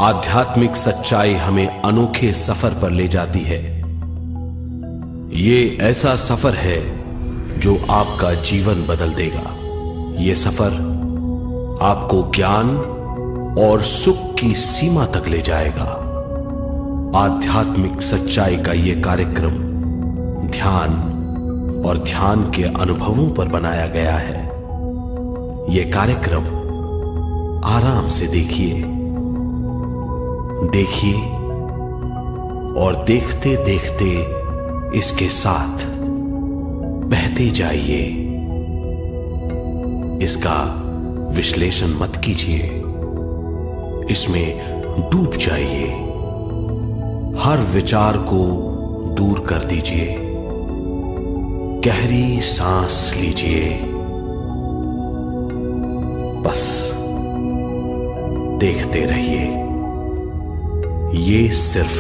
आध्यात्मिक सच्चाई हमें अनोखे सफर पर ले जाती है। ये ऐसा सफर है जो आपका जीवन बदल देगा। ये सफर आपको ज्ञान और सुख की सीमा तक ले जाएगा। आध्यात्मिक सच्चाई का यह कार्यक्रम ध्यान और ध्यान के अनुभवों पर बनाया गया है। यह कार्यक्रम आराम से देखिए और देखते देखते इसके साथ बहते जाइए। इसका विश्लेषण मत कीजिए, इसमें डूब जाइए। हर विचार को दूर कर दीजिए। गहरी सांस लीजिए। बस देखते रहिए। ये सिर्फ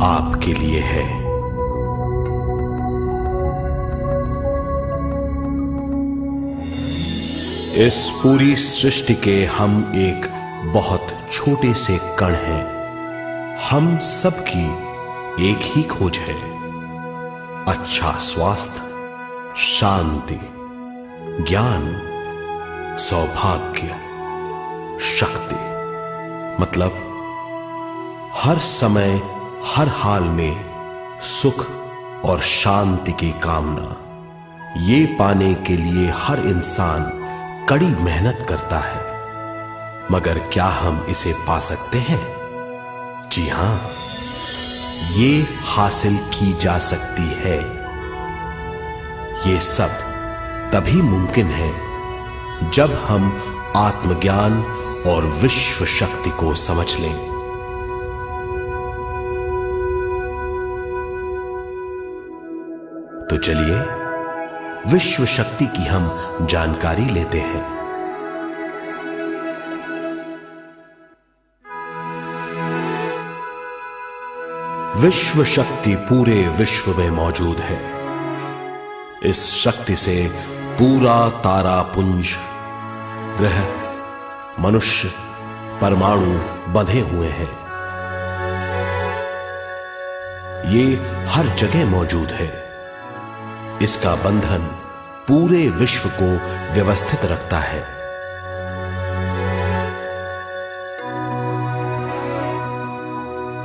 आपके लिए है। इस पूरी सृष्टि के हम एक बहुत छोटे से कण हैं। हम सबकी एक ही खोज है, अच्छा स्वास्थ्य, शांति, ज्ञान, सौभाग्य, शक्ति। मतलब हर समय हर हाल में सुख और शांति की कामना। ये पाने के लिए हर इंसान कड़ी मेहनत करता है, मगर क्या हम इसे पा सकते हैं? जी हां, ये हासिल की जा सकती है। ये सब तभी मुमकिन है जब हम आत्मज्ञान और विश्व शक्ति को समझ लें। तो चलिए विश्व शक्ति की हम जानकारी लेते हैं। विश्व शक्ति पूरे विश्व में मौजूद है। इस शक्ति से पूरा तारापुंज, ग्रह, मनुष्य, परमाणु बंधे हुए हैं। ये हर जगह मौजूद है। इसका बंधन पूरे विश्व को व्यवस्थित रखता है।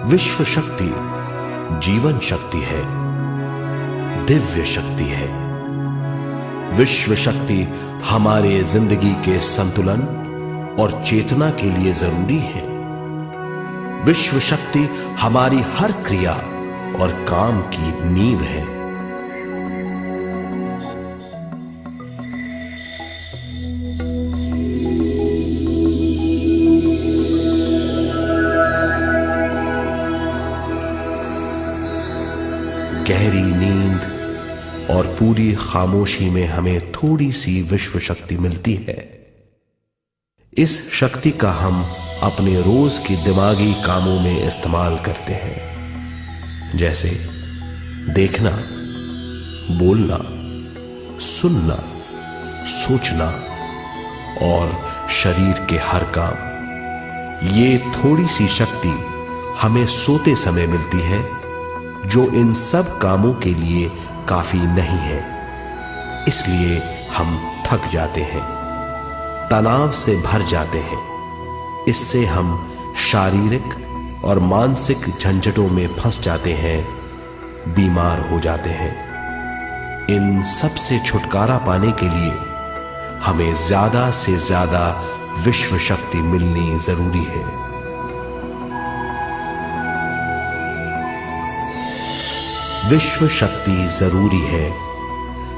विश्व शक्ति जीवन शक्ति है, दिव्य शक्ति है। विश्व शक्ति हमारे जिंदगी के संतुलन और चेतना के लिए जरूरी है। विश्व शक्ति हमारी हर क्रिया और काम की नींव है। गहरी नींद और पूरी खामोशी में हमें थोड़ी सी विश्व शक्ति मिलती है। इस शक्ति का हम अपने रोज की दिमागी कामों में इस्तेमाल करते हैं, जैसे देखना, बोलना, सुनना, सोचना और शरीर के हर काम। ये थोड़ी सी शक्ति हमें सोते समय मिलती है, जो इन सब कामों के लिए काफी नहीं है। इसलिए हम थक जाते हैं, तनाव से भर जाते हैं। इससे हम शारीरिक और मानसिक झंझटों में फंस जाते हैं, बीमार हो जाते हैं। इन सब से छुटकारा पाने के लिए हमें ज्यादा से ज्यादा विश्व शक्ति मिलनी जरूरी है। विश्व शक्ति जरूरी है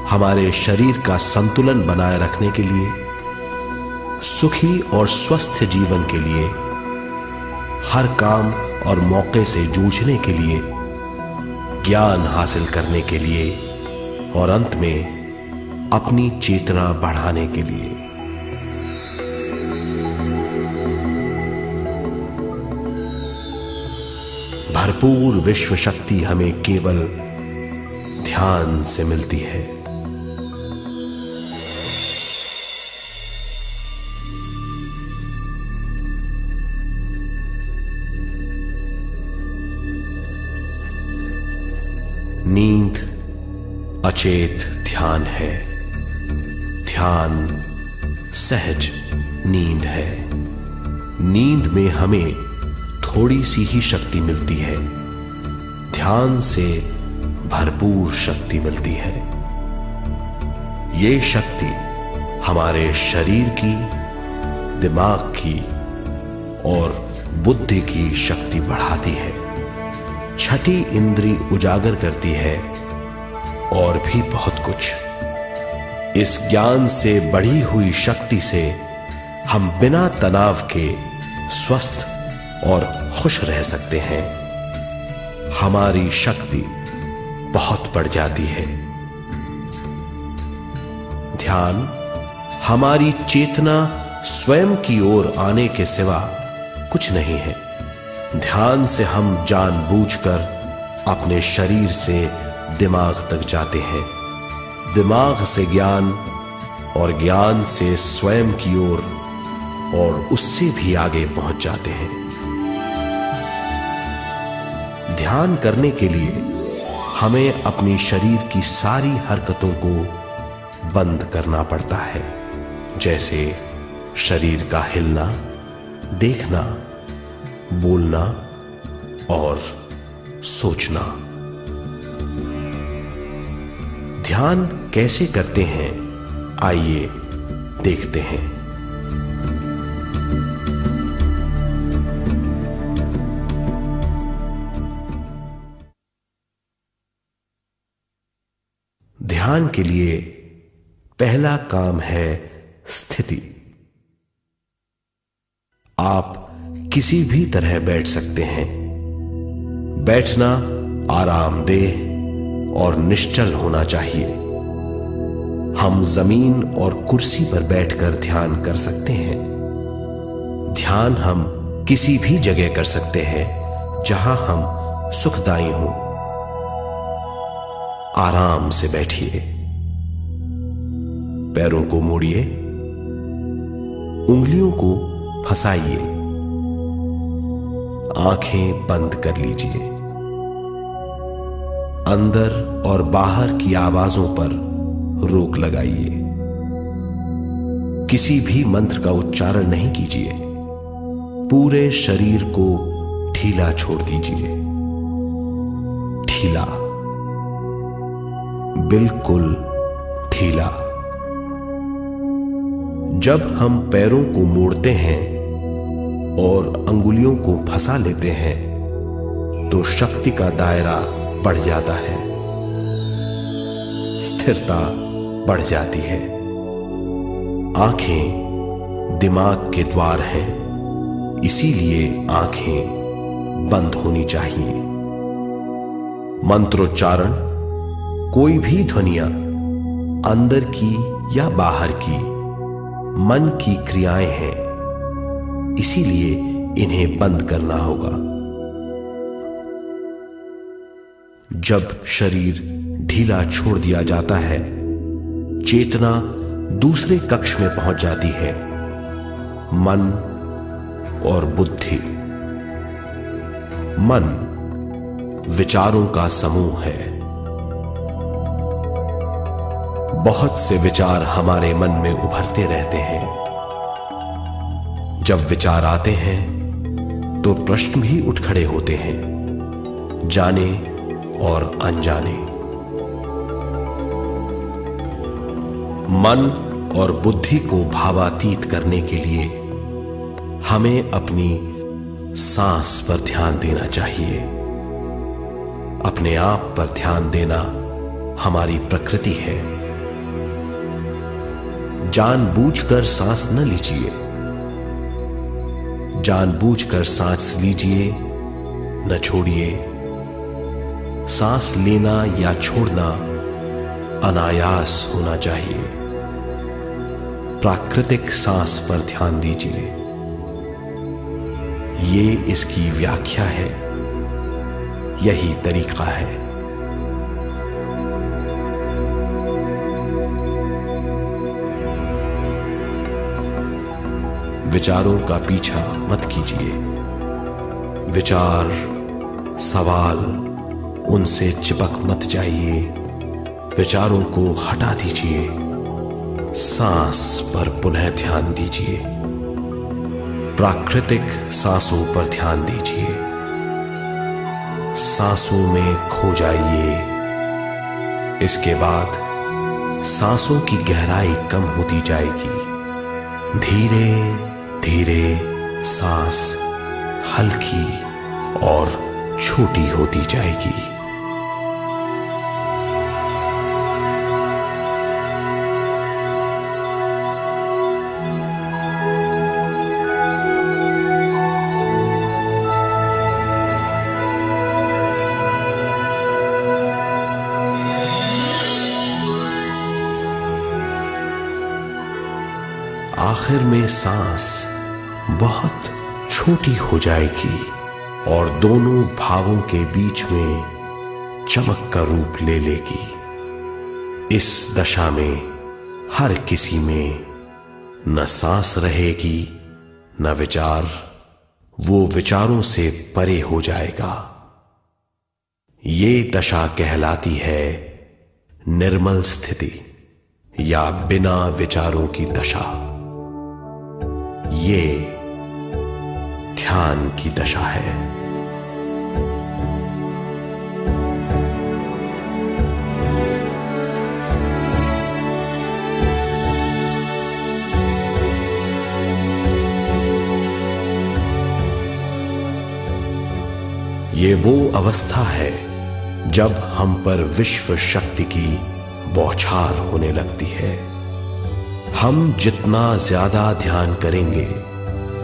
हमारे शरीर का संतुलन बनाए रखने के लिए, सुखी और स्वस्थ जीवन के लिए, हर काम और मौके से जूझने के लिए, ज्ञान हासिल करने के लिए और अंत में अपनी चेतना बढ़ाने के लिए। भरपूर विश्व शक्ति हमें केवल ध्यान से मिलती है। अचेत ध्यान है। ध्यान सहज नींद है। नींद में हमें थोड़ी सी ही शक्ति मिलती है, ध्यान से भरपूर शक्ति मिलती है। ये शक्ति हमारे शरीर की, दिमाग की और बुद्धि की शक्ति बढ़ाती है। छठी इंद्री उजागर करती है और भी बहुत कुछ। इस ज्ञान से बढ़ी हुई शक्ति से हम बिना तनाव के स्वस्थ और खुश रह सकते हैं। हमारी शक्ति बहुत बढ़ जाती है। ध्यान हमारी चेतना स्वयं की ओर आने के सिवा कुछ नहीं है। ध्यान से हम जानबूझकर अपने शरीर से दिमाग तक जाते हैं, दिमाग से ज्ञान और ज्ञान से स्वयं की ओर और उससे भी आगे पहुंच जाते हैं। ध्यान करने के लिए हमें अपनी शरीर की सारी हरकतों को बंद करना पड़ता है, जैसे शरीर का हिलना, देखना, बोलना और सोचना। ध्यान कैसे करते हैं, आइए देखते हैं। ध्यान के लिए पहला काम है स्थिति। आप किसी भी तरह बैठ सकते हैं। बैठना आरामदेह और निश्चल होना चाहिए। हम जमीन और कुर्सी पर बैठकर ध्यान कर सकते हैं। ध्यान हम किसी भी जगह कर सकते हैं जहां हम सुखदायी हों। आराम से बैठिए, पैरों को मोड़िए, उंगलियों को फंसाइए, आंखें बंद कर लीजिए। अंदर और बाहर की आवाजों पर रोक लगाइए। किसी भी मंत्र का उच्चारण नहीं कीजिए। पूरे शरीर को ढीला छोड़ दीजिए। ढीला, बिल्कुल ढीला। जब हम पैरों को मोड़ते हैं और अंगुलियों को फंसा लेते हैं तो शक्ति का दायरा बढ़ जाता है, स्थिरता बढ़ जाती है। आंखें दिमाग के द्वार हैं, इसीलिए आंखें बंद होनी चाहिए। मंत्रोच्चारण, कोई भी ध्वनियां अंदर की या बाहर की मन की क्रियाएं हैं, इसीलिए इन्हें बंद करना होगा। जब शरीर ढीला छोड़ दिया जाता है, चेतना दूसरे कक्ष में पहुंच जाती है, मन और बुद्धि। मन विचारों का समूह है। बहुत से विचार हमारे मन में उभरते रहते हैं। जब विचार आते हैं तो प्रश्न भी उठ खड़े होते हैं, जाने और अनजाने। मन और बुद्धि को भावातीत करने के लिए हमें अपनी सांस पर ध्यान देना चाहिए। अपने आप पर ध्यान देना हमारी प्रकृति है। जानबूझकर सांस न लीजिए। जानबूझकर सांस लीजिए, न छोड़िए। सांस लेना या छोड़ना अनायास होना चाहिए। प्राकृतिक सांस पर ध्यान दीजिए। ये इसकी व्याख्या है, यही तरीका है। विचारों का पीछा मत कीजिए। विचार, सवाल, उनसे चिपक मत जाइए। विचारों को हटा दीजिए। सांस पर पुनः ध्यान दीजिए। प्राकृतिक सांसों पर ध्यान दीजिए। सांसों में खो जाइए। इसके बाद सांसों की गहराई कम होती जाएगी। धीरे धीरे सांस हल्की और छोटी होती जाएगी। आखिर में सांस बहुत छोटी हो जाएगी और दोनों भावों के बीच में चमक का रूप ले लेगी। इस दशा में हर किसी में न सांस रहेगी न विचार। वो विचारों से परे हो जाएगा। ये दशा कहलाती है निर्मल स्थिति या बिना विचारों की दशा। ये ध्यान की दशा है। ये वो अवस्था है जब हम पर विश्व शक्ति की बौछार होने लगती है। हम जितना ज्यादा ध्यान करेंगे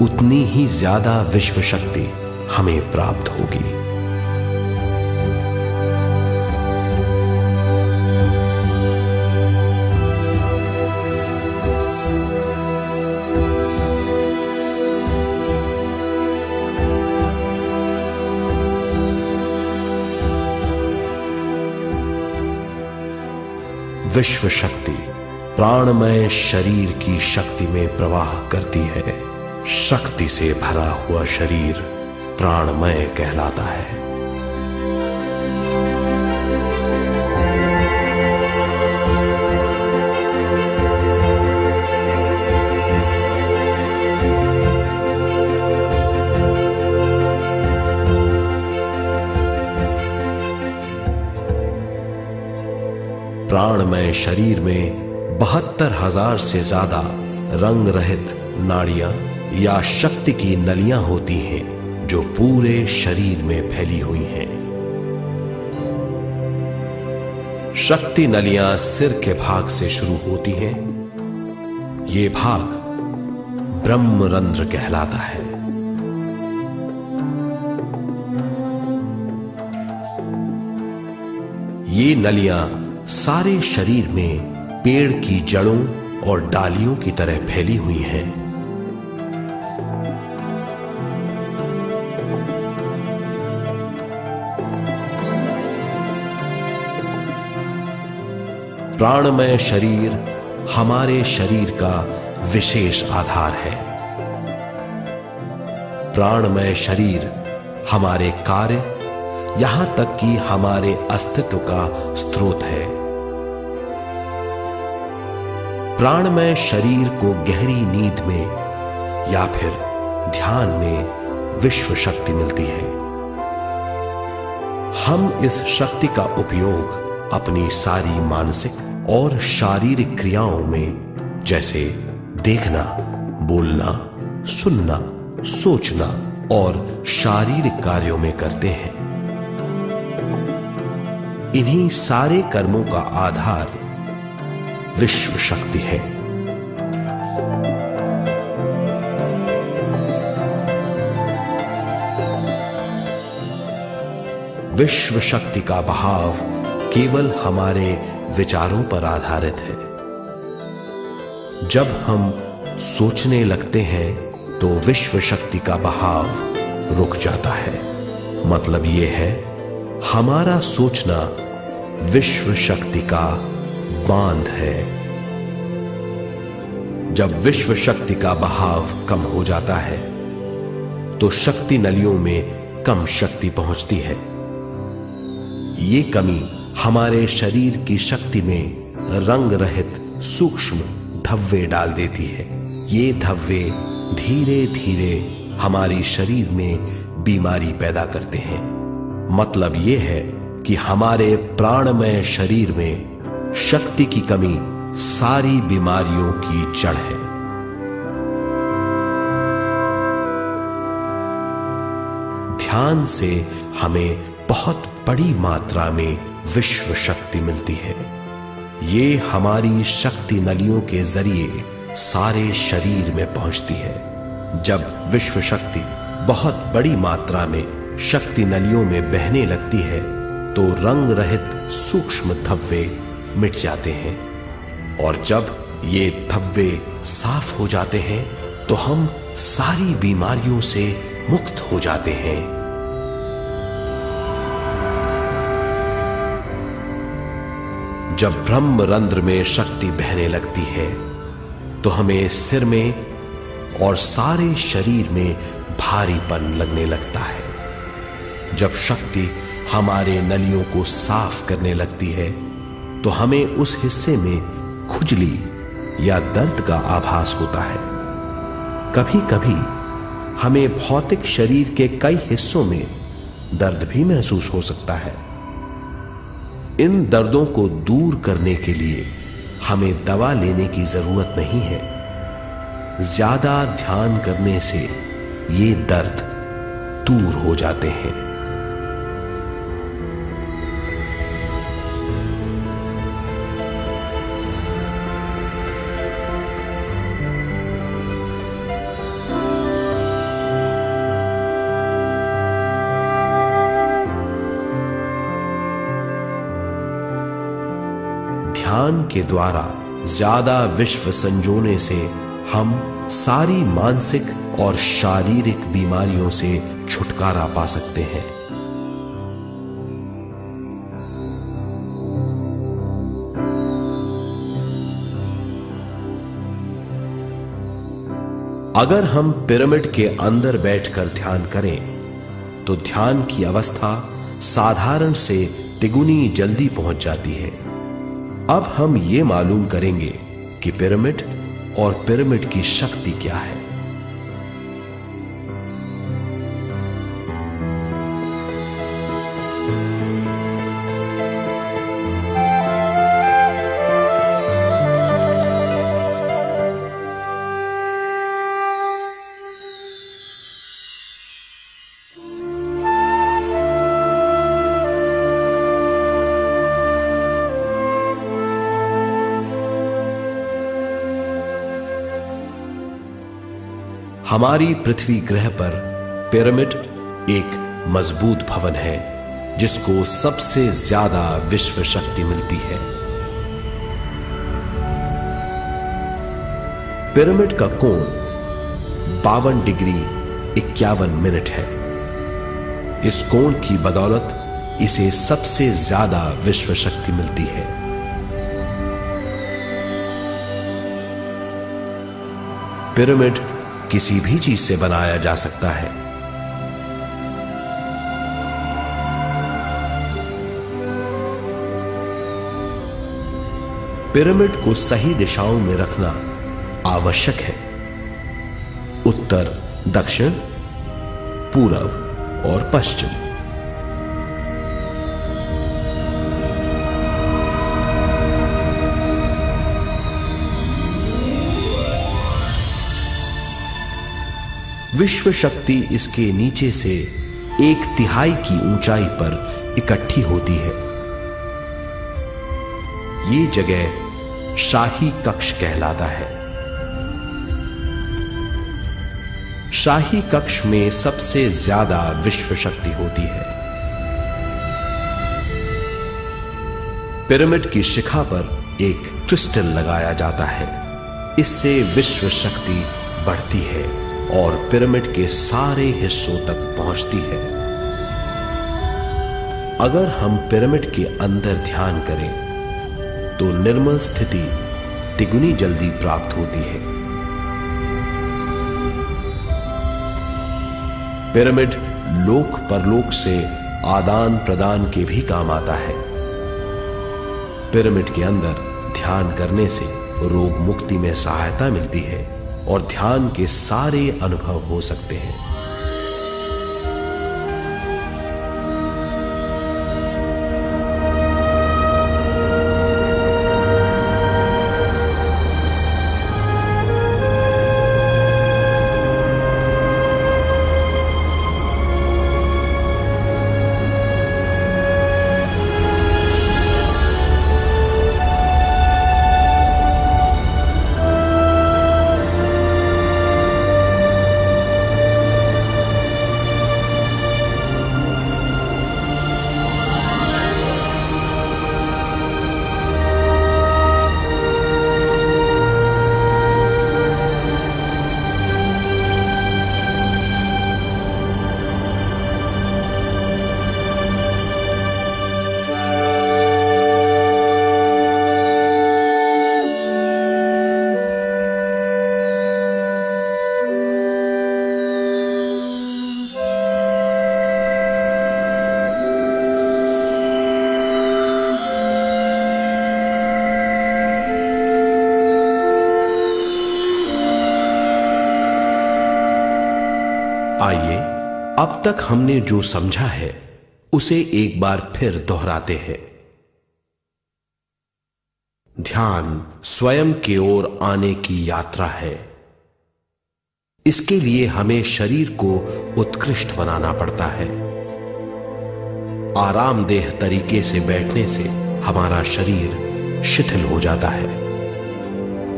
उतनी ही ज्यादा विश्व शक्ति हमें प्राप्त होगी। विश्व शक्ति प्राणमय शरीर की शक्ति में प्रवाह करती है। शक्ति से भरा हुआ शरीर प्राणमय कहलाता है। प्राणमय शरीर में 72,000 से ज्यादा रंग रहित नाड़ियां या शक्ति की नलियां होती हैं जो पूरे शरीर में फैली हुई हैं। शक्ति नलियां सिर के भाग से शुरू होती हैं। ये भाग ब्रह्मरंध्र कहलाता है। ये नलियां सारे शरीर में पेड़ की जड़ों और डालियों की तरह फैली हुई हैं। प्राणमय शरीर हमारे शरीर का विशेष आधार है। प्राणमय शरीर हमारे कार्य यहां तक कि हमारे अस्तित्व का स्रोत है। प्राणमय शरीर को गहरी नींद में या फिर ध्यान में विश्व शक्ति मिलती है। हम इस शक्ति का उपयोग अपनी सारी मानसिक और शारीरिक क्रियाओं में जैसे देखना, बोलना, सुनना, सोचना और शारीरिक कार्यों में करते हैं। इन्हीं सारे कर्मों का आधार विश्व शक्ति है। विश्व शक्ति का बहाव केवल हमारे विचारों पर आधारित है। जब हम सोचने लगते हैं तो विश्व शक्ति का बहाव रुक जाता है। मतलब यह है, हमारा सोचना विश्व शक्ति का बांध है। जब विश्व शक्ति का बहाव कम हो जाता है तो शक्ति नलियों में कम शक्ति पहुंचती है। ये कमी हमारे शरीर की शक्ति में रंग रहित सूक्ष्म धब्बे डाल देती है। ये धब्बे धीरे धीरे हमारे शरीर में बीमारी पैदा करते हैं। मतलब यह है कि हमारे प्राणमय शरीर में शक्ति की कमी सारी बीमारियों की जड़ है। ध्यान से हमें बहुत बड़ी मात्रा में विश्व शक्ति मिलती है। ये हमारी शक्ति नलियों के जरिए सारे शरीर में पहुंचती है। जब विश्व शक्ति बहुत बड़ी मात्रा में शक्ति नलियों में बहने लगती है तो रंग रहित सूक्ष्म धब्बे मिट जाते हैं, और जब ये धब्बे साफ हो जाते हैं तो हम सारी बीमारियों से मुक्त हो जाते हैं। जब ब्रह्म रंध्र में शक्ति बहने लगती है तो हमें सिर में और सारे शरीर में भारीपन लगने लगता है। जब शक्ति हमारे नलियों को साफ करने लगती है तो हमें उस हिस्से में खुजली या दर्द का आभास होता है। कभी कभी हमें भौतिक शरीर के कई हिस्सों में दर्द भी महसूस हो सकता है। इन दर्दों को दूर करने के लिए हमें दवा लेने की जरूरत नहीं है। ज्यादा ध्यान करने से ये दर्द दूर हो जाते हैं। ध्यान के द्वारा ज्यादा विश्व संजोने से हम सारी मानसिक और शारीरिक बीमारियों से छुटकारा पा सकते हैं। अगर हम पिरामिड के अंदर बैठकर ध्यान करें तो ध्यान की अवस्था साधारण से तिगुनी जल्दी पहुंच जाती है। अब हम ये मालूम करेंगे कि पिरामिड और पिरामिड की शक्ति क्या है। हमारी पृथ्वी ग्रह पर पिरामिड एक मजबूत भवन है जिसको सबसे ज्यादा विश्व शक्ति मिलती है। पिरामिड का कोण 52 डिग्री 51 मिनट है। इस कोण की बदौलत इसे सबसे ज्यादा विश्व शक्ति मिलती है। पिरामिड किसी भी चीज से बनाया जा सकता है। पिरामिड को सही दिशाओं में रखना आवश्यक है। उत्तर, दक्षिण, पूरब और पश्चिम। विश्व शक्ति इसके नीचे से 1/3 की ऊंचाई पर इकट्ठी होती है। ये जगह शाही कक्ष कहलाता है। शाही कक्ष में सबसे ज्यादा विश्व शक्ति होती है। पिरामिड की शिखा पर एक क्रिस्टल लगाया जाता है। इससे विश्व शक्ति बढ़ती है और पिरामिड के सारे हिस्सों तक पहुंचती है। अगर हम पिरामिड के अंदर ध्यान करें तो निर्मल स्थिति तिगुनी जल्दी प्राप्त होती है। पिरामिड लोक परलोक से आदान प्रदान के भी काम आता है। पिरामिड के अंदर ध्यान करने से रोग मुक्ति में सहायता मिलती है और ध्यान के सारे अनुभव हो सकते हैं। आइए अब तक हमने जो समझा है उसे एक बार फिर दोहराते हैं। ध्यान स्वयं की ओर आने की यात्रा है। इसके लिए हमें शरीर को उत्कृष्ट बनाना पड़ता है। आरामदेह तरीके से बैठने से हमारा शरीर शिथिल हो जाता है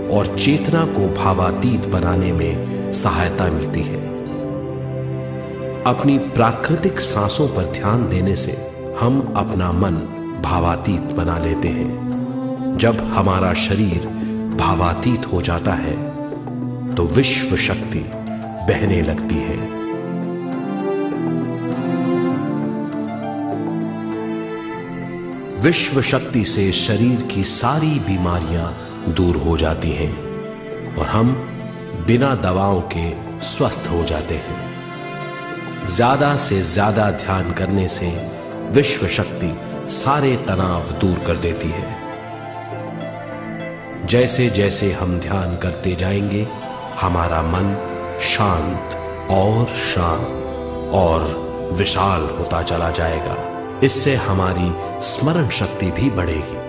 और चेतना को भावातीत बनाने में सहायता मिलती है। अपनी प्राकृतिक सांसों पर ध्यान देने से हम अपना मन भावातीत बना लेते हैं। जब हमारा शरीर भावातीत हो जाता है तो विश्व शक्ति बहने लगती है। विश्व शक्ति से शरीर की सारी बीमारियां दूर हो जाती हैं और हम बिना दवाओं के स्वस्थ हो जाते हैं। ज्यादा से ज्यादा ध्यान करने से विश्व शक्ति सारे तनाव दूर कर देती है। जैसे जैसे हम ध्यान करते जाएंगे हमारा मन शांत और विशाल होता चला जाएगा। इससे हमारी स्मरण शक्ति भी बढ़ेगी।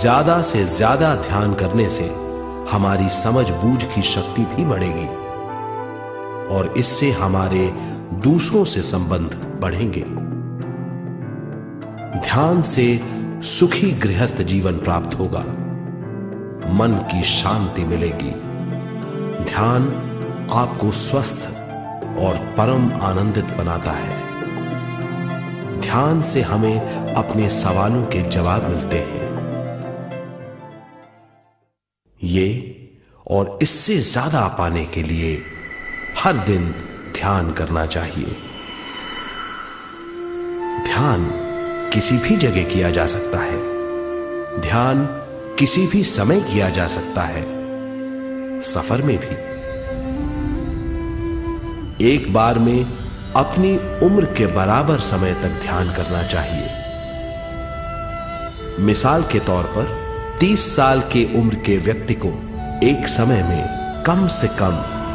ज्यादा से ज्यादा ध्यान करने से हमारी समझ बूझ की शक्ति भी बढ़ेगी और इससे हमारे दूसरों से संबंध बढ़ेंगे। ध्यान से सुखी गृहस्थ जीवन प्राप्त होगा, मन की शांति मिलेगी। ध्यान आपको स्वस्थ और परम आनंदित बनाता है। ध्यान से हमें अपने सवालों के जवाब मिलते हैं। ये और इससे ज्यादा पाने के लिए हर दिन ध्यान करना चाहिए। ध्यान किसी भी जगह किया जा सकता है। ध्यान किसी भी समय किया जा सकता है, सफर में भी। एक बार में अपनी उम्र के बराबर समय तक ध्यान करना चाहिए। मिसाल के तौर पर 30 साल के उम्र के व्यक्ति को एक समय में कम से कम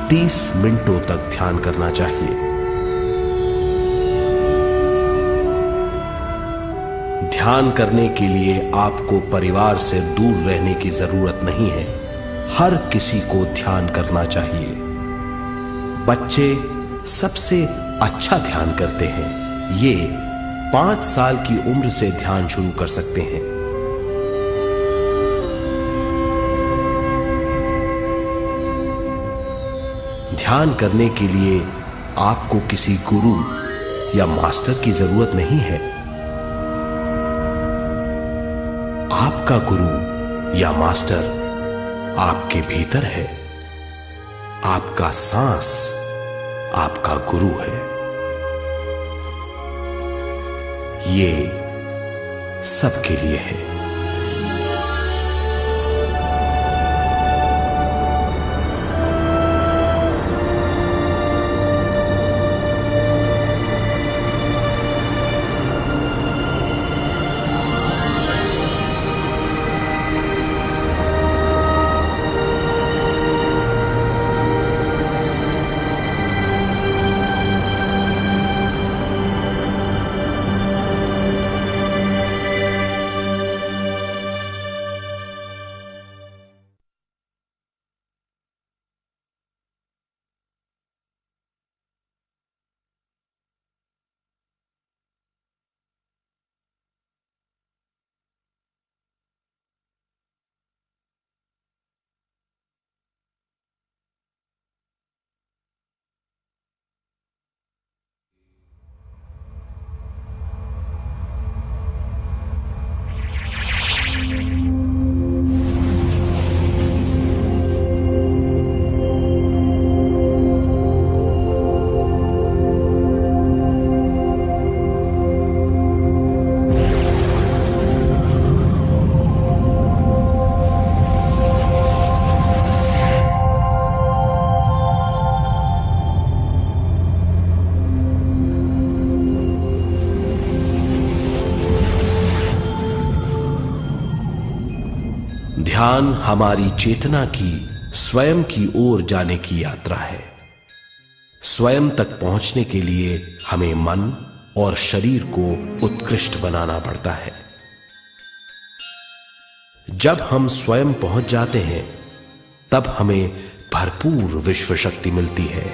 30 मिनटों तक ध्यान करना चाहिए। ध्यान करने के लिए आपको परिवार से दूर रहने की जरूरत नहीं है। हर किसी को ध्यान करना चाहिए। बच्चे सबसे अच्छा ध्यान करते हैं। ये 5 साल की उम्र से ध्यान शुरू कर सकते हैं। ध्यान करने के लिए आपको किसी गुरु या मास्टर की जरूरत नहीं है। आपका गुरु या मास्टर आपके भीतर है। आपका सांस आपका गुरु है। ये सबके लिए है। ध्यान हमारी चेतना की स्वयं की ओर जाने की यात्रा है। स्वयं तक पहुंचने के लिए हमें मन और शरीर को उत्कृष्ट बनाना पड़ता है। जब हम स्वयं पहुंच जाते हैं तब हमें भरपूर विश्व शक्ति मिलती है।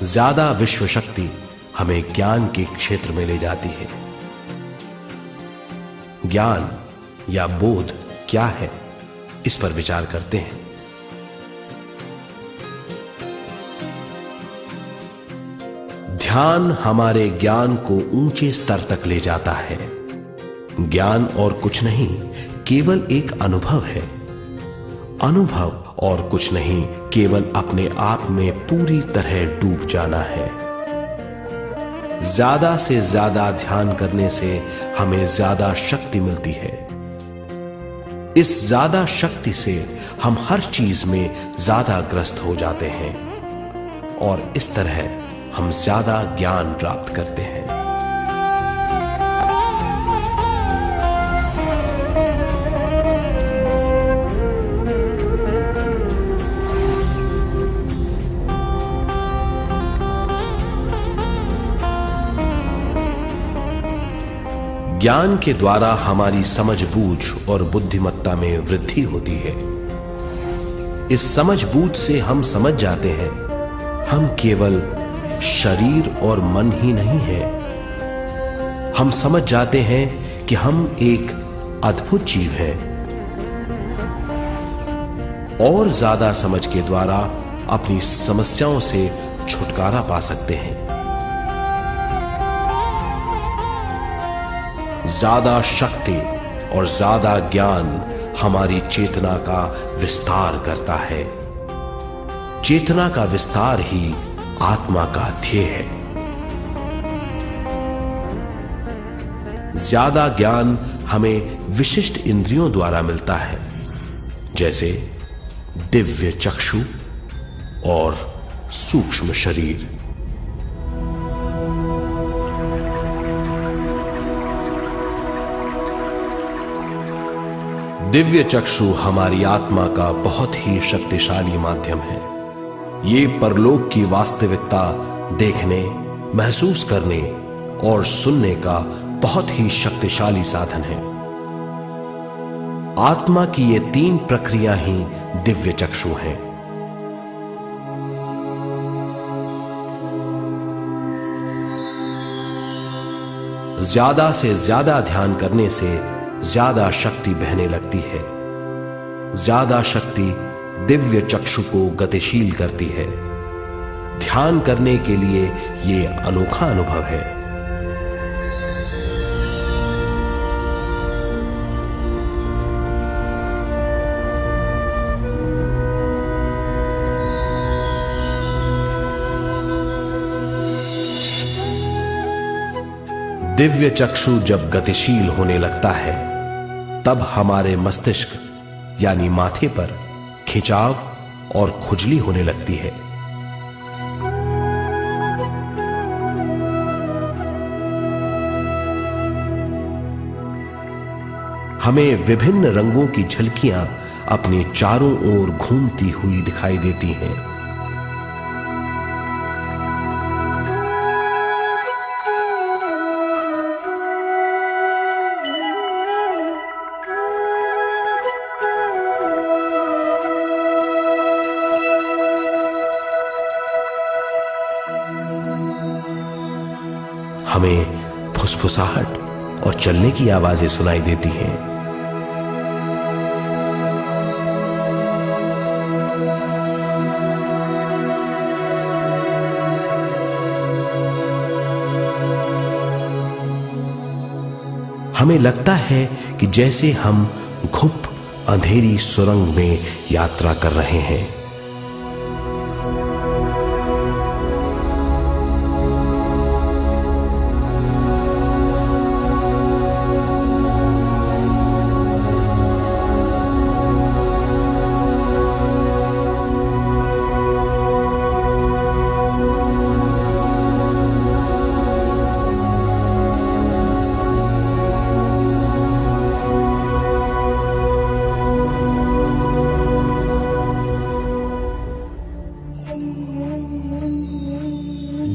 ज्यादा विश्व शक्ति हमें ज्ञान के क्षेत्र में ले जाती है। ज्ञान या बोध क्या है, इस पर विचार करते हैं। ध्यान हमारे ज्ञान को ऊंचे स्तर तक ले जाता है। ज्ञान और कुछ नहीं, केवल एक अनुभव है। अनुभव और कुछ नहीं, केवल अपने आप में पूरी तरह डूब जाना है। ज्यादा से ज्यादा ध्यान करने से हमें ज्यादा शक्ति मिलती है। इस ज्यादा शक्ति से हम हर चीज में ज्यादा ग्रस्त हो जाते हैं और इस तरह हम ज्यादा ज्ञान प्राप्त करते हैं। ज्ञान के द्वारा हमारी समझबूझ और बुद्धिमत्ता में वृद्धि होती है। इस समझबूझ से हम समझ जाते हैं हम केवल शरीर और मन ही नहीं है। हम समझ जाते हैं कि हम एक अद्भुत जीव हैं और ज्यादा समझ के द्वारा अपनी समस्याओं से छुटकारा पा सकते हैं। ज्यादा शक्ति और ज्यादा ज्ञान हमारी चेतना का विस्तार करता है। चेतना का विस्तार ही आत्मा का ध्येय है। ज्यादा ज्ञान हमें विशिष्ट इंद्रियों द्वारा मिलता है, जैसे दिव्य चक्षु और सूक्ष्म शरीर। दिव्य चक्षु हमारी आत्मा का बहुत ही शक्तिशाली माध्यम है। ये परलोक की वास्तविकता देखने, महसूस करने और सुनने का बहुत ही शक्तिशाली साधन है। आत्मा की ये तीन प्रक्रिया ही दिव्य चक्षु हैं। ज्यादा से ज्यादा ध्यान करने से ज्यादा शक्ति बहने लगती है। ज्यादा शक्ति दिव्य चक्षु को गतिशील करती है। ध्यान करने के लिए यह अनोखा अनुभव है। दिव्य चक्षु जब गतिशील होने लगता है तब हमारे मस्तिष्क यानी माथे पर खिंचाव और खुजली होने लगती है। हमें विभिन्न रंगों की झलकियां अपने चारों ओर घूमती हुई दिखाई देती हैं। हमें फुसफुसाहट और चलने की आवाजें सुनाई देती हैं। हमें लगता है कि जैसे हम घुप अंधेरी सुरंग में यात्रा कर रहे हैं।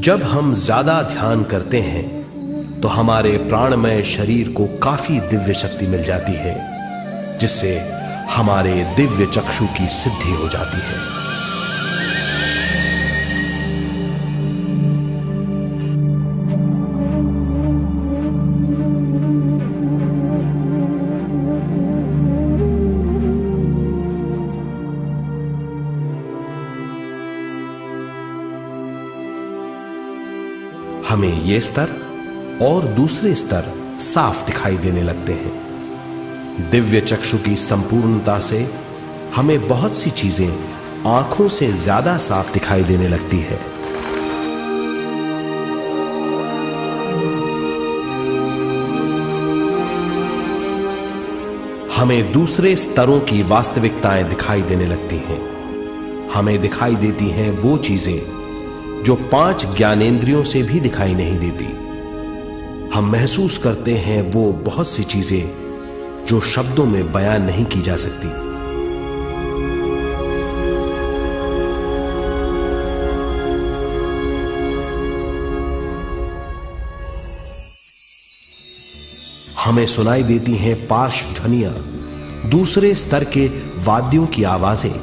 जब हम ज्यादा ध्यान करते हैं तो हमारे प्राणमय शरीर को काफी दिव्य शक्ति मिल जाती है, जिससे हमारे दिव्य चक्षु की सिद्धि हो जाती है। हमें ये स्तर और दूसरे स्तर साफ दिखाई देने लगते हैं। दिव्य चक्षु की संपूर्णता से हमें बहुत सी चीजें आंखों से ज्यादा साफ दिखाई देने लगती है। हमें दूसरे स्तरों की वास्तविकताएं दिखाई देने लगती हैं। हमें दिखाई देती हैं वो चीजें जो 5 ज्ञानेंद्रियों से भी दिखाई नहीं देती। हम महसूस करते हैं वो बहुत सी चीजें जो शब्दों में बयान नहीं की जा सकती। हमें सुनाई देती हैं पार्श्व ध्वनियां, दूसरे स्तर के वाद्यों की आवाजें।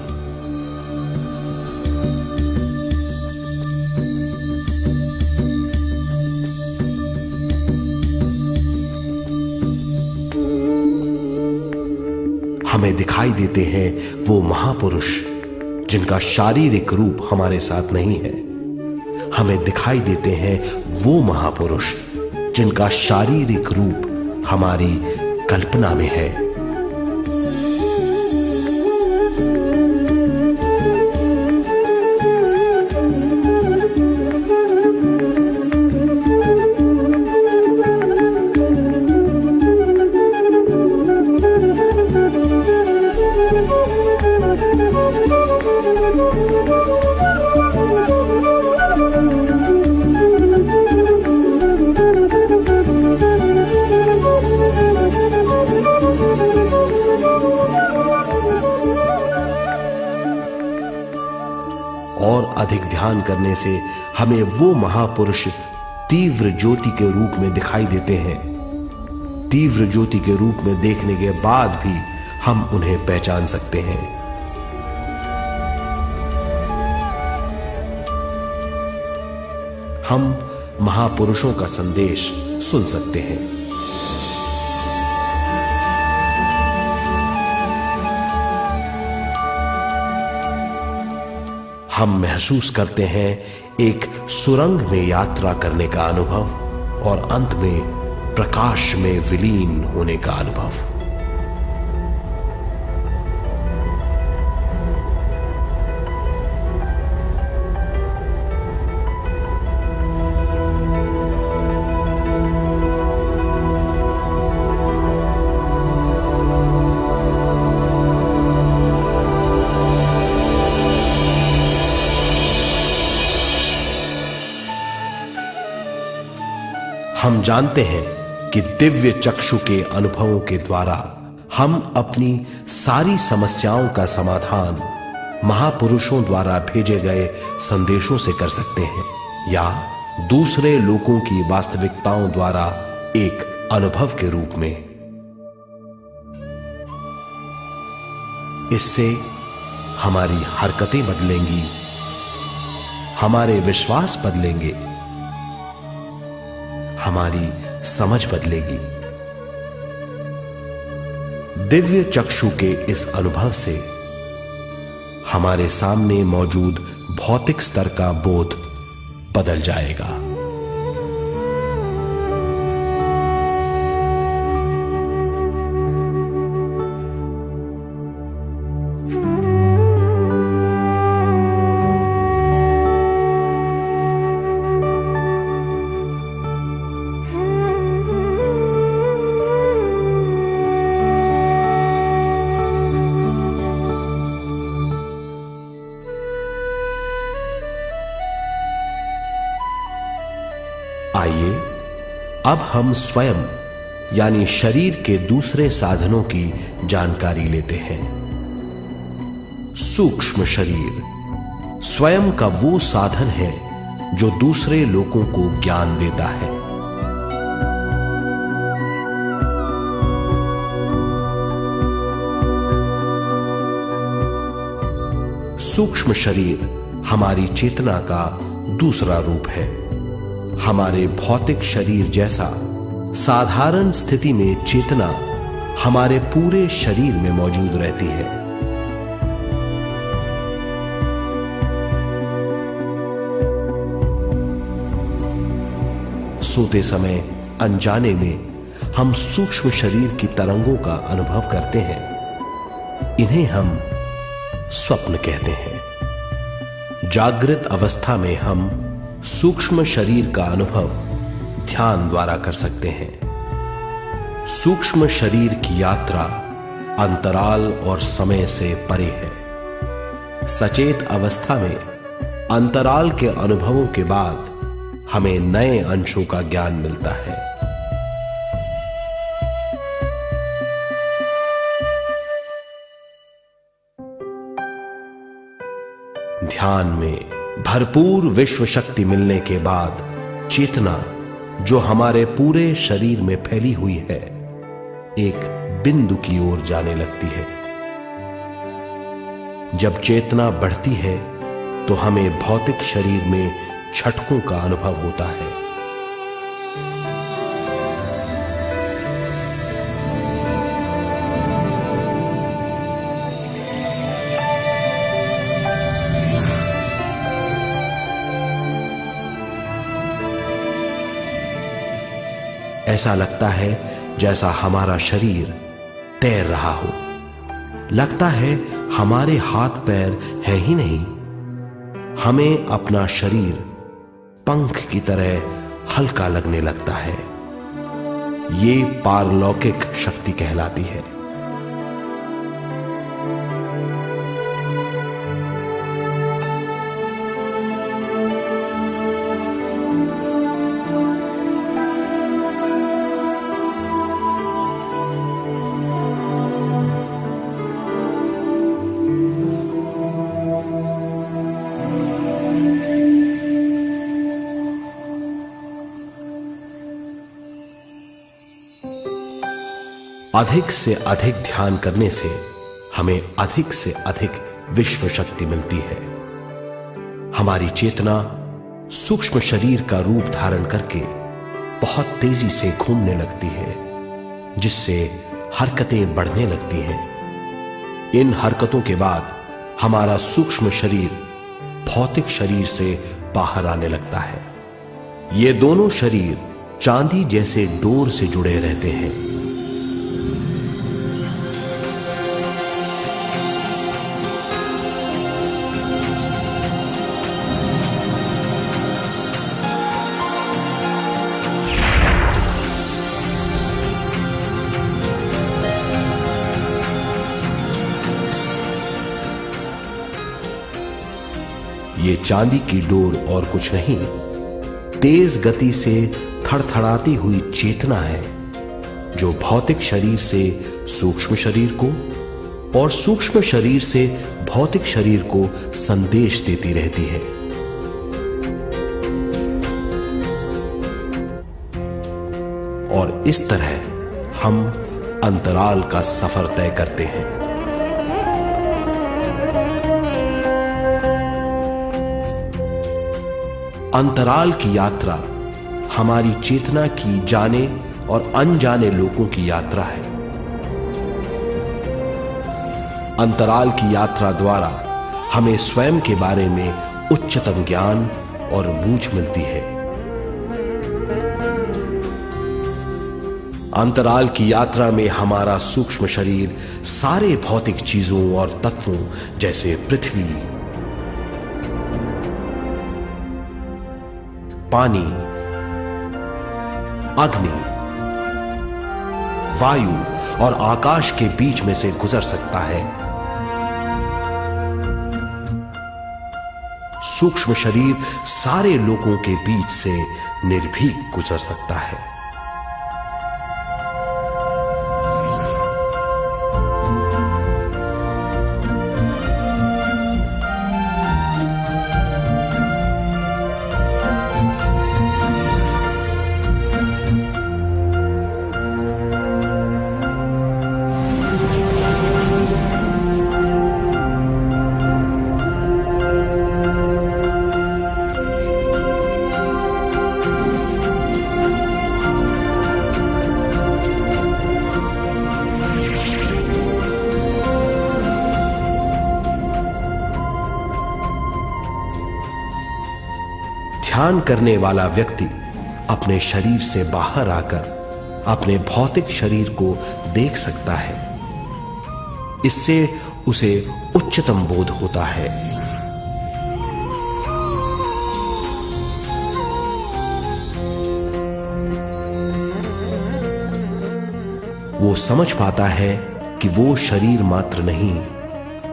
हमें दिखाई देते हैं वो महापुरुष जिनका शारीरिक रूप हमारे साथ नहीं है। हमें दिखाई देते हैं वो महापुरुष जिनका शारीरिक रूप हमारी कल्पना में है। और अधिक ध्यान करने से हमें वो महापुरुष तीव्र ज्योति के रूप में दिखाई देते हैं। तीव्र ज्योति के रूप में देखने के बाद भी हम उन्हें पहचान सकते हैं। हम महापुरुषों का संदेश सुन सकते हैं। हम महसूस करते हैं एक सुरंग में यात्रा करने का अनुभव और अंत में प्रकाश में विलीन होने का अनुभव। हम जानते हैं कि दिव्य चक्षु के अनुभवों के द्वारा हम अपनी सारी समस्याओं का समाधान महापुरुषों द्वारा भेजे गए संदेशों से कर सकते हैं, या दूसरे लोगों की वास्तविकताओं द्वारा एक अनुभव के रूप में। इससे हमारी हरकतें बदलेंगी, हमारे विश्वास बदलेंगे, हमारी समझ बदलेगी। दिव्य चक्षु के इस अनुभव से हमारे सामने मौजूद भौतिक स्तर का बोध बदल जाएगा। आइए अब हम स्वयं यानी शरीर के दूसरे साधनों की जानकारी लेते हैं। सूक्ष्म शरीर स्वयं का वो साधन है जो दूसरे लोगों को ज्ञान देता है। सूक्ष्म शरीर हमारी चेतना का दूसरा रूप है। हमारे भौतिक शरीर जैसा साधारण स्थिति में चेतना हमारे पूरे शरीर में मौजूद रहती है। सोते समय अनजाने में हम सूक्ष्म शरीर की तरंगों का अनुभव करते हैं। इन्हें हम स्वप्न कहते हैं। जागृत अवस्था में हम सूक्ष्म शरीर का अनुभव ध्यान द्वारा कर सकते हैं। सूक्ष्म शरीर की यात्रा अंतराल और समय से परे है। सचेत अवस्था में अंतराल के अनुभवों के बाद हमें नए अंशों का ज्ञान मिलता है। ध्यान में भरपूर विश्व शक्ति मिलने के बाद चेतना जो हमारे पूरे शरीर में फैली हुई है एक बिंदु की ओर जाने लगती है। जब चेतना बढ़ती है तो हमें भौतिक शरीर में झटकों का अनुभव होता है। ऐसा लगता है जैसा हमारा शरीर तैर रहा हो। लगता है हमारे हाथ पैर है ही नहीं। हमें अपना शरीर पंख की तरह हल्का लगने लगता है। ये पारलौकिक शक्ति कहलाती है। अधिक से अधिक ध्यान करने से हमें अधिक से अधिक विश्व शक्ति मिलती है। हमारी चेतना सूक्ष्म शरीर का रूप धारण करके बहुत तेजी से घूमने लगती है, जिससे हरकतें बढ़ने लगती हैं। इन हरकतों के बाद हमारा सूक्ष्म शरीर भौतिक शरीर से बाहर आने लगता है। ये दोनों शरीर चांदी जैसे डोर से जुड़े रहते हैं। ये चांदी की डोर और कुछ नहीं, तेज गति से थड़थड़ाती हुई चेतना है, जो भौतिक शरीर से सूक्ष्म शरीर को और सूक्ष्म शरीर से भौतिक शरीर को संदेश देती रहती है। और इस तरह हम अंतराल का सफर तय करते हैं। अंतराल की यात्रा हमारी चेतना की जाने और अनजाने लोगों की यात्रा है। अंतराल की यात्रा द्वारा हमें स्वयं के बारे में उच्चतम ज्ञान और बूझ मिलती है। अंतराल की यात्रा में हमारा सूक्ष्म शरीर सारे भौतिक चीजों और तत्वों जैसे पृथ्वी, पानी, अग्नि, वायु और आकाश के बीच में से गुजर सकता है। सूक्ष्म शरीर सारे लोगों के बीच से निर्भीक गुजर सकता है। ध्यान करने वाला व्यक्ति अपने शरीर से बाहर आकर अपने भौतिक शरीर को देख सकता है। इससे उसे उच्चतम बोध होता है। वो समझ पाता है कि वो शरीर मात्र नहीं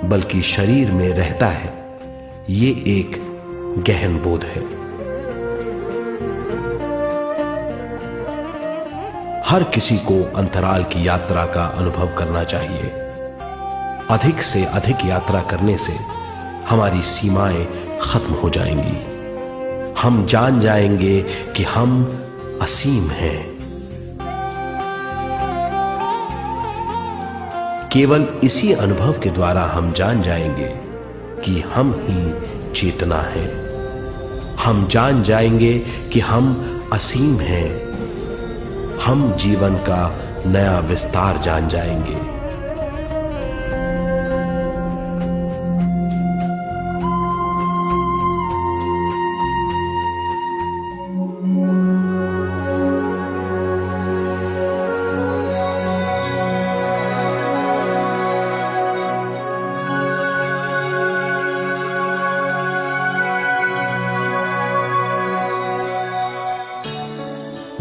बल्कि शरीर में रहता है। ये एक गहन बोध है। हर किसी को अंतराल की यात्रा का अनुभव करना चाहिए। अधिक से अधिक यात्रा करने से हमारी सीमाएं खत्म हो जाएंगी। हम जान जाएंगे कि हम असीम हैं। केवल इसी अनुभव के द्वारा हम जान जाएंगे कि हम ही चेतना हैं। हम जान जाएंगे कि हम असीम हैं। हम जीवन का नया विस्तार जान जाएंगे।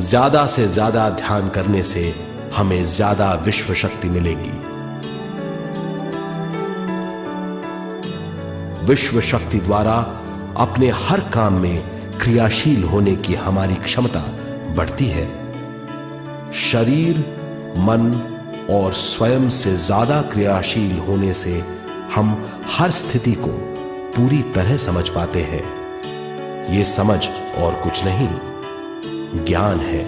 ज्यादा से ज्यादा ध्यान करने से हमें ज्यादा विश्व शक्ति मिलेगी। विश्व शक्ति द्वारा अपने हर काम में क्रियाशील होने की हमारी क्षमता बढ़ती है। शरीर, मन और स्वयं से ज्यादा क्रियाशील होने से हम हर स्थिति को पूरी तरह समझ पाते हैं। यह समझ और कुछ नहीं, ज्ञान है।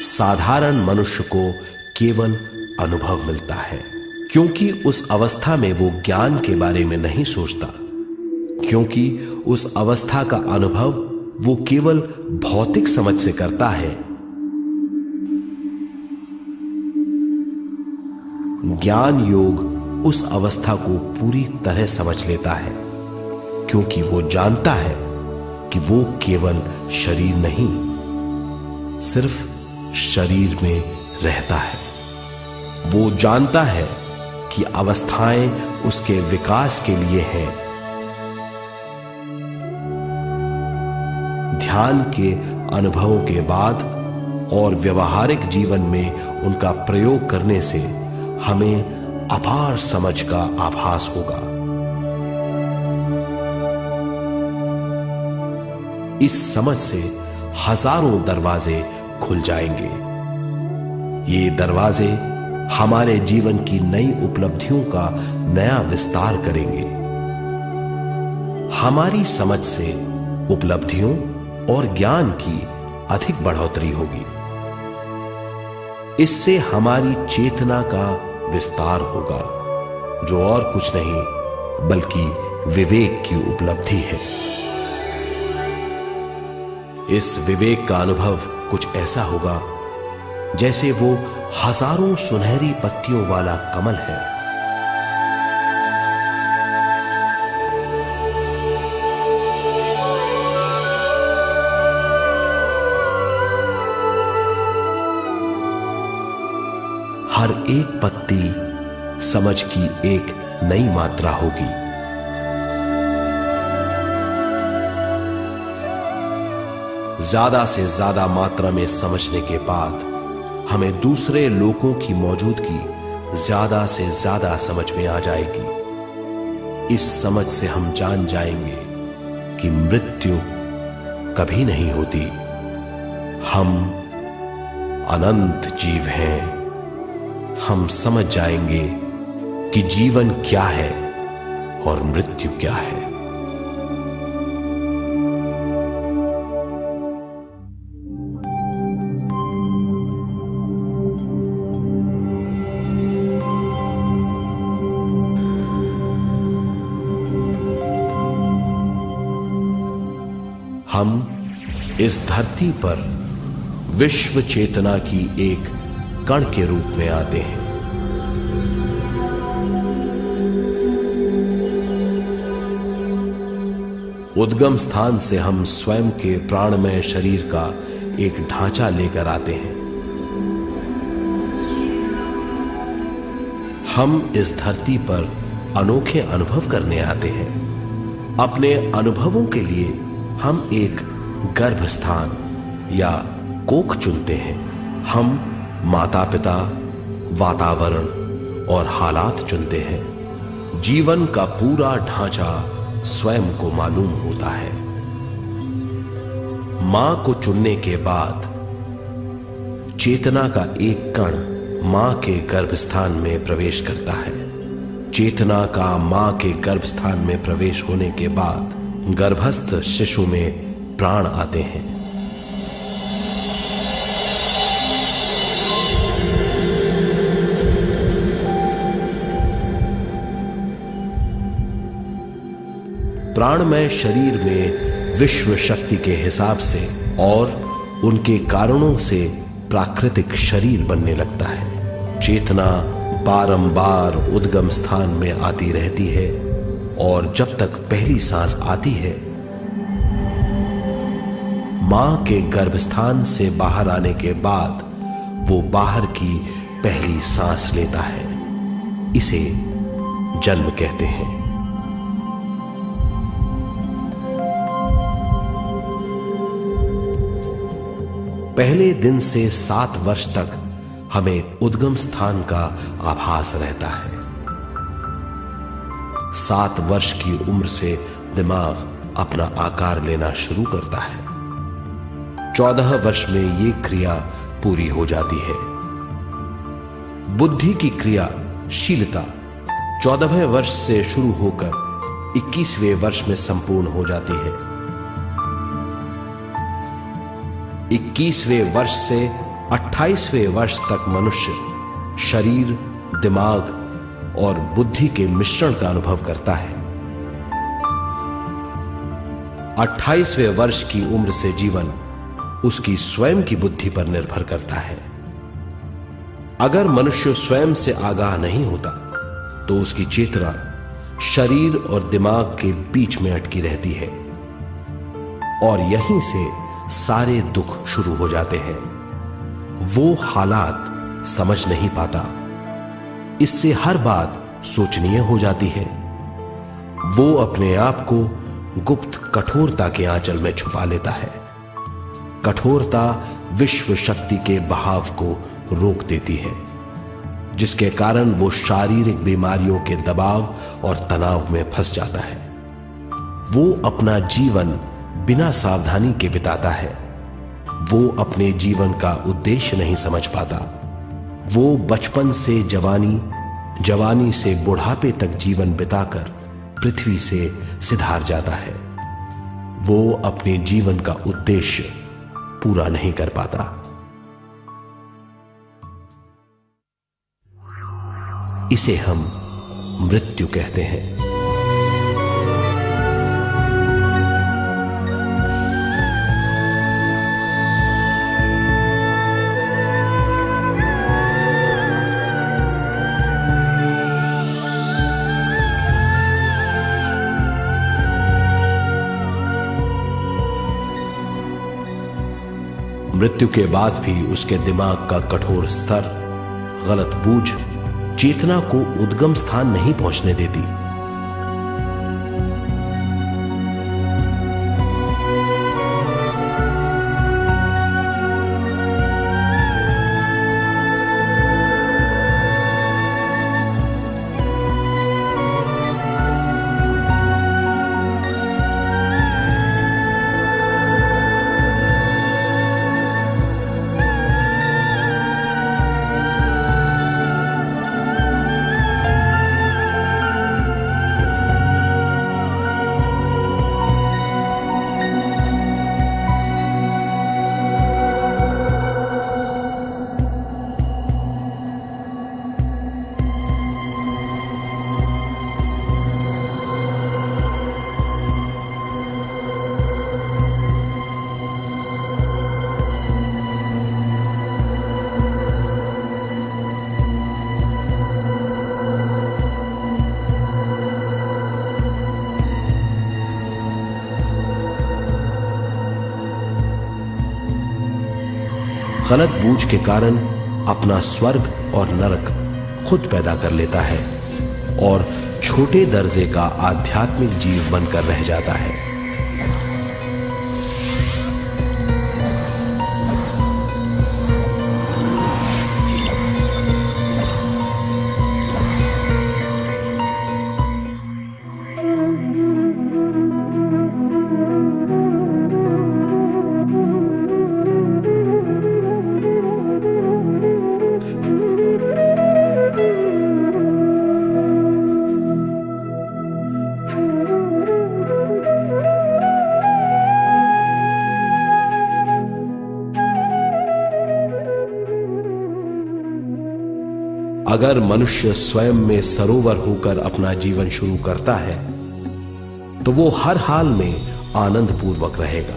साधारण मनुष्य को केवल अनुभव मिलता है, क्योंकि उस अवस्था में वो ज्ञान के बारे में नहीं सोचता, क्योंकि उस अवस्था का अनुभव वो केवल भौतिक समझ से करता है। ज्ञान योग उस अवस्था को पूरी तरह समझ लेता है, क्योंकि वो जानता है कि वो केवल शरीर नहीं, सिर्फ शरीर में रहता है। वो जानता है कि अवस्थाएं उसके विकास के लिए हैं। ध्यान के अनुभवों के बाद और व्यवहारिक जीवन में उनका प्रयोग करने से हमें अपार समझ का आभास होगा। इस समझ से हजारों दरवाजे खुल जाएंगे। ये दरवाजे हमारे जीवन की नई उपलब्धियों का नया विस्तार करेंगे। हमारी समझ से उपलब्धियों और ज्ञान की अधिक बढ़ोतरी होगी। इससे हमारी चेतना का विस्तार होगा, जो और कुछ नहीं बल्कि विवेक की उपलब्धि है। इस विवेक का अनुभव कुछ ऐसा होगा जैसे वो हजारों सुनहरी पत्तियों वाला कमल है। हर एक पत्ती समझ की एक नई मात्रा होगी। ज्यादा से ज्यादा मात्रा में समझने के बाद हमें दूसरे लोगों की मौजूदगी ज्यादा से ज्यादा समझ में आ जाएगी। इस समझ से हम जान जाएंगे कि मृत्यु कभी नहीं होती। हम अनंत जीव हैं। हम समझ जाएंगे कि जीवन क्या है और मृत्यु क्या है। हम इस धरती पर विश्व चेतना की एक कण के रूप में आते हैं। उद्गम स्थान से हम स्वयं के प्राणमय शरीर का एक ढांचा लेकर आते हैं। हम इस धरती पर अनोखे अनुभव करने आते हैं। अपने अनुभवों के लिए हम एक गर्भ स्थान या कोख चुनते हैं। हम माता पिता, वातावरण और हालात चुनते हैं। जीवन का पूरा ढांचा स्वयं को मालूम होता है। मां को चुनने के बाद चेतना का एक कण मां के गर्भस्थान में प्रवेश करता है। चेतना का मां के गर्भस्थान में प्रवेश होने के बाद गर्भस्थ शिशु में प्राण आते हैं। प्राणमय शरीर में विश्व शक्ति के हिसाब से और उनके कारणों से प्राकृतिक शरीर बनने लगता है। चेतना बारंबार उद्गम स्थान में आती रहती है और जब तक पहली सांस आती है, मां के गर्भस्थान से बाहर आने के बाद वो बाहर की पहली सांस लेता है। इसे जन्म कहते हैं। पहले दिन से 7 वर्ष तक हमें उद्गम स्थान का आभास रहता है। 7 वर्ष की उम्र से दिमाग अपना आकार लेना शुरू करता है। 14 वर्ष में यह क्रिया पूरी हो जाती है। बुद्धि की क्रियाशीलता 14वें वर्ष से शुरू होकर 21वें वर्ष में संपूर्ण हो जाती है। 21वें वर्ष से 28वें वर्ष तक मनुष्य शरीर, दिमाग और बुद्धि के मिश्रण का अनुभव करता है। 28वें वर्ष की उम्र से जीवन उसकी स्वयं की बुद्धि पर निर्भर करता है। अगर मनुष्य स्वयं से आगाह नहीं होता तो उसकी चेतना शरीर और दिमाग के बीच में अटकी रहती है और यहीं से सारे दुख शुरू हो जाते हैं। वो हालात समझ नहीं पाता, इससे हर बात सोचनीय हो जाती है। वो अपने आप को गुप्त कठोरता के आंचल में छुपा लेता है। कठोरता विश्व शक्ति के बहाव को रोक देती है, जिसके कारण वो शारीरिक बीमारियों के दबाव और तनाव में फंस जाता है। वो अपना जीवन बिना सावधानी के बिताता है। वो अपने जीवन का उद्देश्य नहीं समझ पाता। वो बचपन से जवानी, जवानी से बुढ़ापे तक जीवन बिताकर पृथ्वी से सिधार जाता है। वो अपने जीवन का उद्देश्य पूरा नहीं कर पाता। इसे हम मृत्यु कहते हैं। मृत्यु के बाद भी उसके दिमाग का कठोर स्तर, गलत बूझ चेतना को उद्गम स्थान नहीं पहुंचने देती। गलत बूझ के कारण अपना स्वर्ग और नरक खुद पैदा कर लेता है और छोटे दर्जे का आध्यात्मिक जीव बनकर रह जाता है। अगर मनुष्य स्वयं में सरोवर होकर अपना जीवन शुरू करता है तो वो हर हाल में आनंद पूर्वक रहेगा।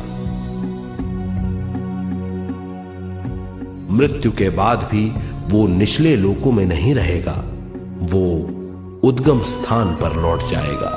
मृत्यु के बाद भी वो निचले लोकों में नहीं रहेगा, वो उद्गम स्थान पर लौट जाएगा।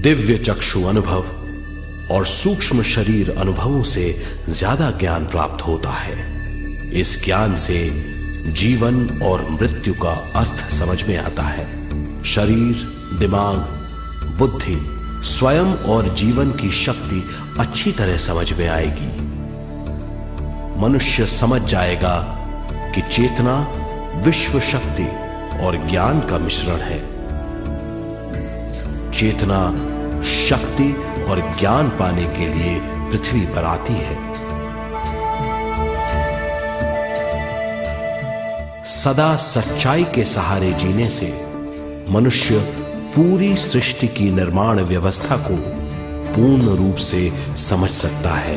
दिव्य चक्षु अनुभव और सूक्ष्म शरीर अनुभवों से ज्यादा ज्ञान प्राप्त होता है। इस ज्ञान से जीवन और मृत्यु का अर्थ समझ में आता है। शरीर, दिमाग, बुद्धि, स्वयं और जीवन की शक्ति अच्छी तरह समझ में आएगी। मनुष्य समझ जाएगा कि चेतना विश्व शक्ति और ज्ञान का मिश्रण है। चेतना शक्ति और ज्ञान पाने के लिए पृथ्वी पर आती है। सदा सच्चाई के सहारे जीने से मनुष्य पूरी सृष्टि की निर्माण व्यवस्था को पूर्ण रूप से समझ सकता है।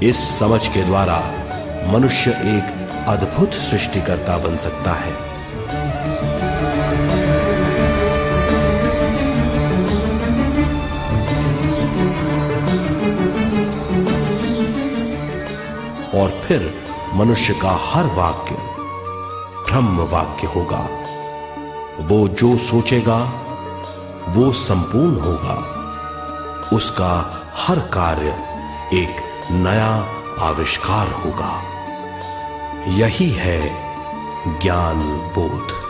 इस समझ के द्वारा मनुष्य एक अद्भुत सृष्टिकर्ता बन सकता है। और फिर मनुष्य का हर वाक्य ब्रह्म वाक्य होगा। वो जो सोचेगा वो संपूर्ण होगा। उसका हर कार्य एक नया आविष्कार होगा। यही है ज्ञान बोध।